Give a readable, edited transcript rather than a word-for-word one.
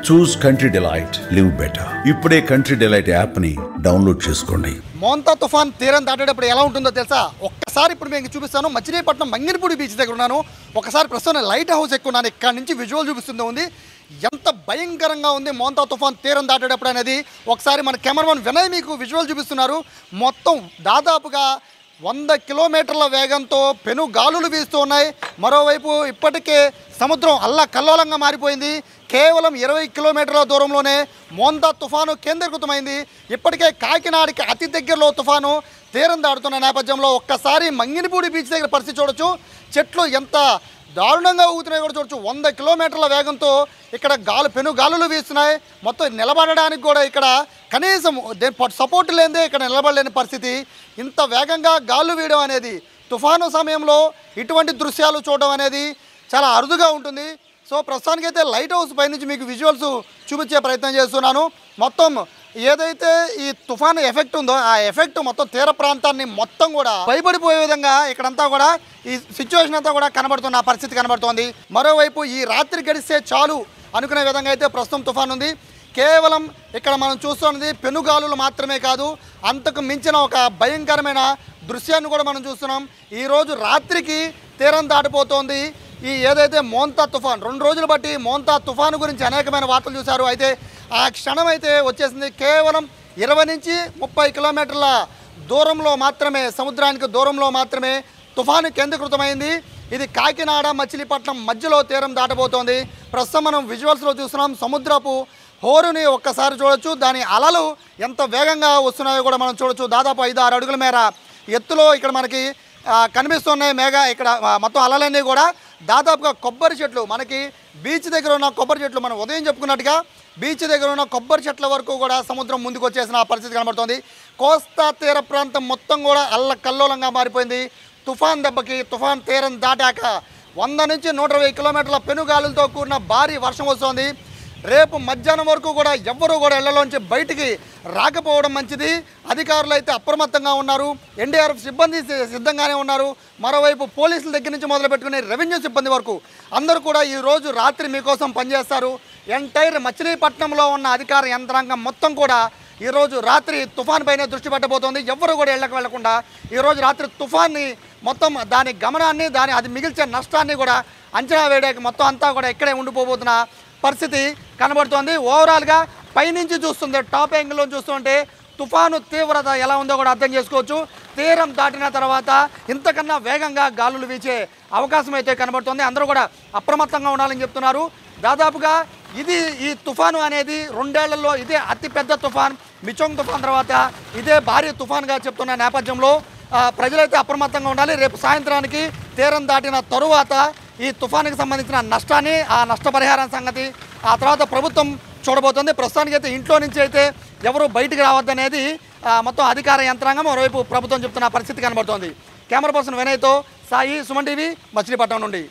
చూస్ country delight, live better. ఇప్పుడే country delight app ని download చేసుకోండి. మోంతా తుఫాన్ తీరం దాటేటప్పుడు ఎలా ఉంటుందో తెలుసా? ఒక్కసారి ఇప్పుడు మీకు చూపిస్తాను. మచిలీపట్నం మంగినపూడి బీచ్ దగ్గర ఉన్నాను. ఒకసారి ప్రస్తుతం లైట్ హౌస్ ఎక్కున్నాను. ఇక్కడ నుంచి విజువల్ చూపిస్తుంది ఉంది. ఎంత భయంకరంగా ఉంది మోంతా తుఫాన్ తీరం దాటేటప్పుడు అనేది ఒకసారి మన కెమెరామన్ వినయ్ మీకు విజువల్ చూపిస్తున్నారు. మొత్తం దాదాపుగా 100 కిలోమీటర్ల వేగంతో పెను గాలులు వీస్తూ ఉన్నాయి. మరోవైపు ఇప్పటికే సముద్రం అల్లకల్లోలంగా మారిపోయింది. కేవలం 20 కిలోమీటర్ల దూరంలోనే మోంతా తుఫాను కేంద్రీకృతమైంది. ఇప్పటికే కాకినాడకి అతి దగ్గరలో తుఫాను తీరం దాడుతున్న నేపథ్యంలో ఒక్కసారి మంగినపూడి బీచ్ దగ్గర పరిస్థితి చూడొచ్చు. చెట్లు ఎంత దారుణంగా ఊగుతున్నాయి కూడా చూడొచ్చు. 100 కిలోమీటర్ల వేగంతో ఇక్కడ పెను గాలులు వీస్తున్నాయి. మొత్తం నిలబడడానికి కూడా ఇక్కడ కనీసం సపోర్ట్ లేదే ఇక్కడ నిలబడలేని పరిస్థితి. ఇంత వేగంగా గాలు వీయడం అనేది తుఫాను సమయంలో ఇటువంటి దృశ్యాలు చూడడం అనేది చాలా అరుదుగా ఉంటుంది. సో ప్రస్తుతానికైతే లైట్ హౌస్ పైనుంచి మీకు విజువల్స్ చూపించే ప్రయత్నం చేస్తున్నాను. మొత్తం ఏదైతే ఈ తుఫాను ఎఫెక్ట్ ఉందో ఆ ఎఫెక్ట్ మొత్తం తీర ప్రాంతాన్ని మొత్తం కూడా భయపడిపోయే విధంగా ఇక్కడంతా కూడా ఈ సిచ్యువేషన్ అంతా కూడా కనబడుతున్న పరిస్థితి కనబడుతోంది. మరోవైపు ఈ రాత్రి గడిస్తే చాలు అనుకునే విధంగా అయితే ప్రస్తుతం తుఫాను ఉంది. కేవలం ఇక్కడ మనం చూస్తున్నది పెనుగాలులు మాత్రమే కాదు, అంతకు మించిన ఒక భయంకరమైన దృశ్యాన్ని కూడా మనం చూస్తున్నాం. ఈరోజు రాత్రికి తీరం దాటిపోతోంది ఈ ఏదైతే మోంతా తుఫాన్. 2 రోజులు బట్టి మోంతా తుఫాను గురించి అనేకమైన వార్తలు చూశారు. అయితే ఆ క్షణం అయితే వచ్చేసింది. కేవలం 20 నుంచి 30 కిలోమీటర్ల దూరంలో మాత్రమే, సముద్రానికి దూరంలో మాత్రమే తుఫాను కేంద్రీకృతమైంది. ఇది కాకినాడ మచిలీపట్నం మధ్యలో తీరం దాటబోతోంది. ప్రస్తుతం మనం విజువల్స్లో చూస్తున్నాం. సముద్రపు హోరుని ఒక్కసారి చూడొచ్చు. దాని అలలు ఎంత వేగంగా వస్తున్నాయో కూడా మనం చూడొచ్చు. దాదాపు 5-6 అడుగుల మేర ఎత్తులో ఇక్కడ మనకి కనిపిస్తున్నాయి మేఘ. ఇక్కడ మొత్తం అలలన్నీ కూడా దాదాపుగా కొబ్బరి చెట్లు, మనకి బీచ్ దగ్గర ఉన్న కొబ్బరి చెట్లు, మనం ఉదయం చెప్పుకున్నట్టుగా బీచ్ దగ్గర ఉన్న కొబ్బరి చెట్ల వరకు కూడా సముద్రం ముందుకు వచ్చేసిన పరిస్థితి కనబడుతుంది. కోస్తా తీర ప్రాంతం మొత్తం కూడా అల్లకల్లోలంగా మారిపోయింది. తుఫాన్ దెబ్బకి తుఫాన్ తీరం దాటాక 100 నుంచి 120 కిలోమీటర్ల పెనుగాలులతో కూడిన భారీ వర్షం వస్తుంది. రేపు మధ్యాహ్నం వరకు కూడా ఎవ్వరూ కూడా ఇళ్లలోంచి బయటికి రాకపోవడం మంచిది. అధికారులు అయితే అప్రమత్తంగా ఉన్నారు. ఎన్డీఆర్ఎఫ్ సిబ్బంది సిద్ధంగానే ఉన్నారు. మరోవైపు పోలీసుల దగ్గర నుంచి మొదలు పెట్టుకుని రెవెన్యూ సిబ్బంది వరకు అందరూ కూడా ఈరోజు రాత్రి మీకోసం పనిచేస్తారు. ఎంటైర్ మచిలీపట్నంలో ఉన్న అధికార యంత్రాంగం మొత్తం కూడా ఈరోజు రాత్రి తుఫాన్ పైన దృష్టి పెట్టబోతోంది. ఎవ్వరూ కూడా ఇళ్లకు వెళ్లకుండా ఈరోజు రాత్రి తుఫాన్ని మొత్తం దాని గమనాన్ని అది మిగిల్చే నష్టాన్ని కూడా అంచనా వేయడానికి మొత్తం అంతా కూడా ఇక్కడే ఉండిపోబోతున్న పరిస్థితి కనబడుతోంది. ఓవరాల్గా పైనుంచి చూస్తుంది, టాప్ యాంగిల్లో చూస్తుంటే తుఫాను తీవ్రత ఎలా ఉందో కూడా అర్థం చేసుకోవచ్చు. తీరం దాటిన తర్వాత ఇంతకన్నా వేగంగా గాలులు వీచే అవకాశం అయితే కనబడుతుంది. అందరూ కూడా అప్రమత్తంగా ఉండాలని చెప్తున్నారు. దాదాపుగా ఈ తుఫాను అనేది 2 ఏళ్లలో ఇదే అతిపెద్ద తుఫాన్. మిచోంగ్ తుఫాన్ తర్వాత ఇదే భారీ తుఫాన్గా చెప్తున్న నేపథ్యంలో ప్రజలైతే అప్రమత్తంగా ఉండాలి. రేపు సాయంత్రానికి తీరం దాటిన తరువాత ఈ తుఫానుకి సంబంధించిన నష్టాన్ని, ఆ నష్టపరిహారం సంగతి ఆ తర్వాత ప్రభుత్వం చూడబోతుంది. ప్రస్తుతానికి అయితే ఇంట్లో నుంచి అయితే ఎవరు బయటికి రావద్దనేది మొత్తం అధికార యంత్రాంగం, మరోవైపు ప్రభుత్వం చెప్తున్న పరిస్థితి కనబడుతోంది. కెమెరా పర్సన్ వినయ్తో సాయి, సుమన్ టీవీ, మచిలీపట్నం నుండి.